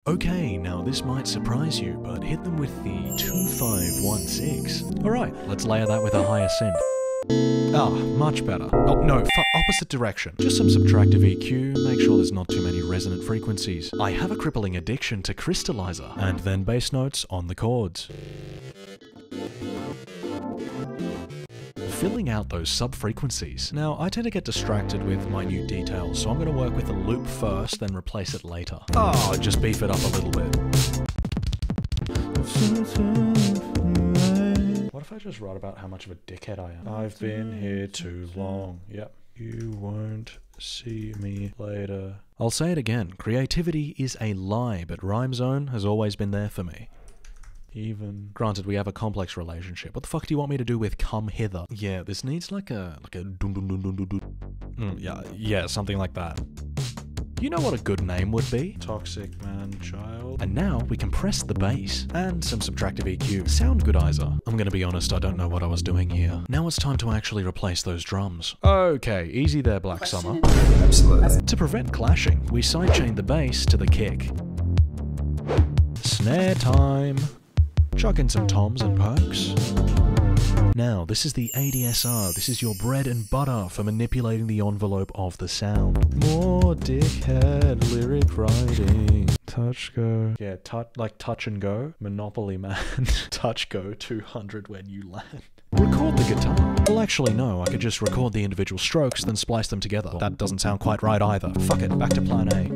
Okay, now this might surprise you, but hit them with the 2516. Alright, let's layer that with a higher synth. Ah, much better. Oh, no, opposite direction. Just some subtractive EQ, make sure there's not too many resonant frequencies. I have a crippling addiction to crystallizer, and then bass notes on the chords. Filling out those sub-frequencies. Now, I tend to get distracted with minute details, so I'm going to work with a loop first, then replace it later. Oh, just beef it up a little bit. What if I just write about how much of a dickhead I am? I've been here too long. Yep. You won't see me later. I'll say it again. Creativity is a lie, but Rhyme Zone has always been there for me. Even. Granted, we have a complex relationship. What the fuck do you want me to do with come hither? Yeah, this needs like a dun dun dun dun dun dun. Yeah, something like that. You know what a good name would be? Toxic Man Child. And now we compress the bass and some subtractive EQ. Sound goodizer. I'm gonna be honest, I don't know what I was doing here. Now it's time to actually replace those drums. Okay, easy there, Black Summer. Absolutely. To prevent clashing, we sidechain the bass to the kick. Snare time. Chuck in some toms and perks. Now, this is the ADSR. This is your bread and butter for manipulating the envelope of the sound. More dickhead lyric writing. Touch go. Yeah, like touch and go. Monopoly Man. Touch go 200 when you land. Record the guitar. Well, actually, no. I could just record the individual strokes, then splice them together. That doesn't sound quite right either. Fuck it, back to plan A.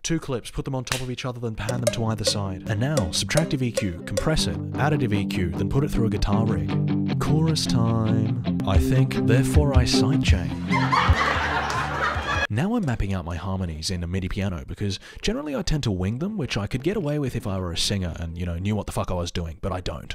2 clips, put them on top of each other, then pan them to either side. And now, subtractive EQ, compress it, additive EQ, then put it through a guitar rig. Chorus time. I think, therefore I sidechain. Now I'm mapping out my harmonies in a MIDI piano, because generally I tend to wing them, which I could get away with if I were a singer and, you know, knew what the fuck I was doing, but I don't.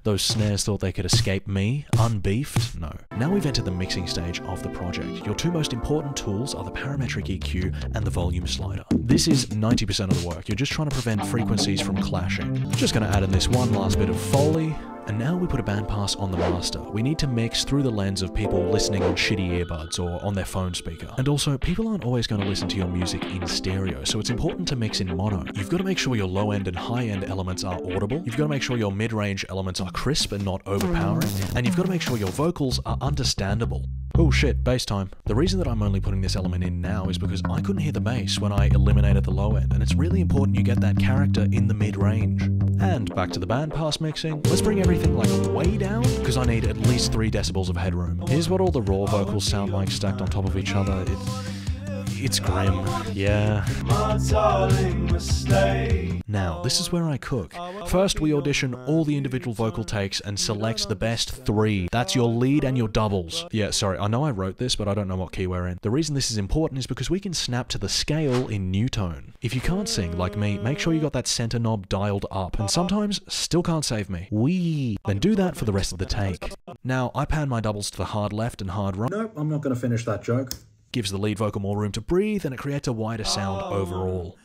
Those snares thought they could escape me? Unbeefed? No. Now we've entered the mixing stage of the project. Your 2 most important tools are the parametric EQ and the volume slider. This is 90% of the work. You're just trying to prevent frequencies from clashing. Just gonna add in this one last bit of Foley. And now we put a bandpass on the master. We need to mix through the lens of people listening on shitty earbuds or on their phone speaker. And also, people aren't always going to listen to your music in stereo, so it's important to mix in mono. You've got to make sure your low-end and high-end elements are audible. You've got to make sure your mid-range elements are crisp and not overpowering. And you've got to make sure your vocals are understandable. Oh shit, bass time. The reason that I'm only putting this element in now is because I couldn't hear the bass when I eliminated the low end, and it's really important you get that character in the mid-range. And back to the bandpass mixing. Let's bring everything like way down, because I need at least 3 decibels of headroom. Here's what all the raw vocals sound like stacked on top of each other. It's grim, yeah. Now, this is where I cook. First, we audition all the individual vocal takes and select the best 3. That's your lead and your doubles. Yeah, sorry, I know I wrote this, but I don't know what key we're in. The reason this is important is because we can snap to the scale in new tone. If you can't sing, like me, make sure you got that center knob dialed up, and sometimes, still can't save me. Wee. Then do that for the rest of the take. Now, I pan my doubles to the hard left and hard right. Nope, I'm not gonna finish that joke. Gives the lead vocal more room to breathe, and it creates a wider sound overall.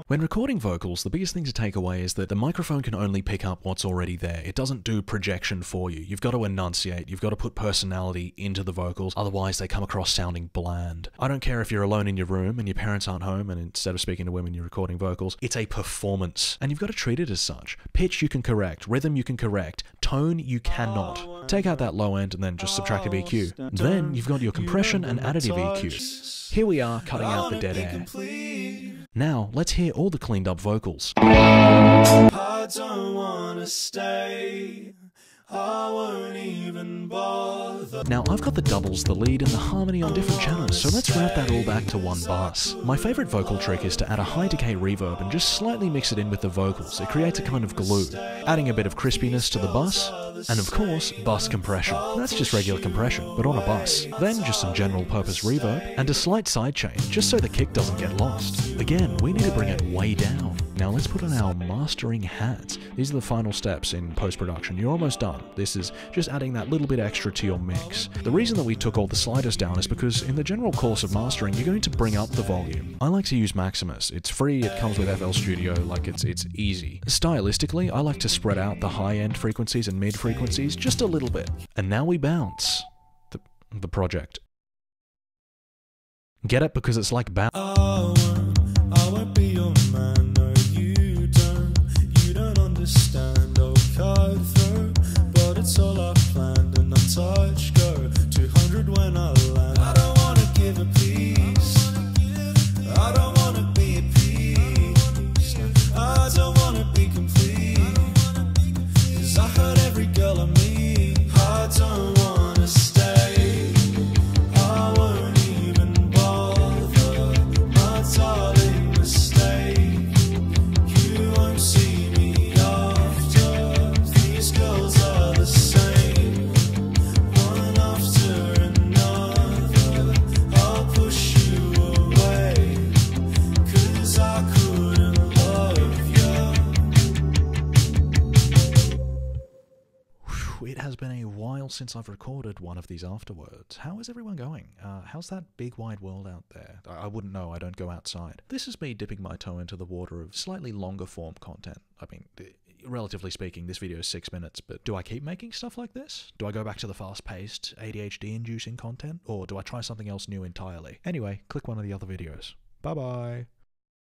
When recording vocals, the biggest thing to take away is that the microphone can only pick up what's already there. It doesn't do projection for you. You've got to enunciate, you've got to put personality into the vocals, otherwise they come across sounding bland. I don't care if you're alone in your room and your parents aren't home and instead of speaking to women you're recording vocals, it's a performance. And you've got to treat it as such. Pitch you can correct, rhythm you can correct, tone you cannot. Take out that low end and then just subtractive EQ. Then you've got your compression and additive EQ. Here we are cutting out the dead air. Now, let's hear all the cleaned up vocals. I don't wanna stay. I won't even bother. Now, I've got the doubles, the lead, and the harmony on different channels, so let's route that all back to one bus. My favourite vocal trick is to add a high decay reverb and just slightly mix it in with the vocals. It creates a kind of glue, adding a bit of crispiness to the bus, and of course, bus compression. That's just regular compression, but on a bus. Then just some general purpose reverb, and a slight sidechain, just so the kick doesn't get lost. Again, we need to bring it way down. Now let's put on our mastering hats. These are the final steps in post-production. You're almost done. This is just adding that little bit extra to your mix. The reason that we took all the sliders down is because in the general course of mastering, you're going to bring up the volume. I like to use Maximus. It's free, it comes with FL Studio, like it's easy. Stylistically, I like to spread out the high-end frequencies and mid-frequencies just a little bit. And now we bounce. The project. Get it? Because it's like I won't be your man, no you don't understand, oh cutthroat, but it's all I've planned and untouched, go 200 when I land. I don't wanna give a piece, I don't wanna be at peace, I don't wanna be complete, 'cause I hurt every girl I meet, I don't wanna stay, I won't even bother, my darling mistake, you won't see me after, these girls are the same, one after another, I'll push you away, 'cause I couldn't love you. It has been a while since I've recorded one of these afterwards. How is everyone going? How's that big wide world out there? I wouldn't know, I don't go outside. This is me dipping my toe into the water of slightly longer form content. I mean, relatively speaking, this video is 6 minutes, but do I keep making stuff like this? Do I go back to the fast-paced, ADHD-inducing content? Or do I try something else new entirely? Anyway, click one of the other videos. Bye-bye!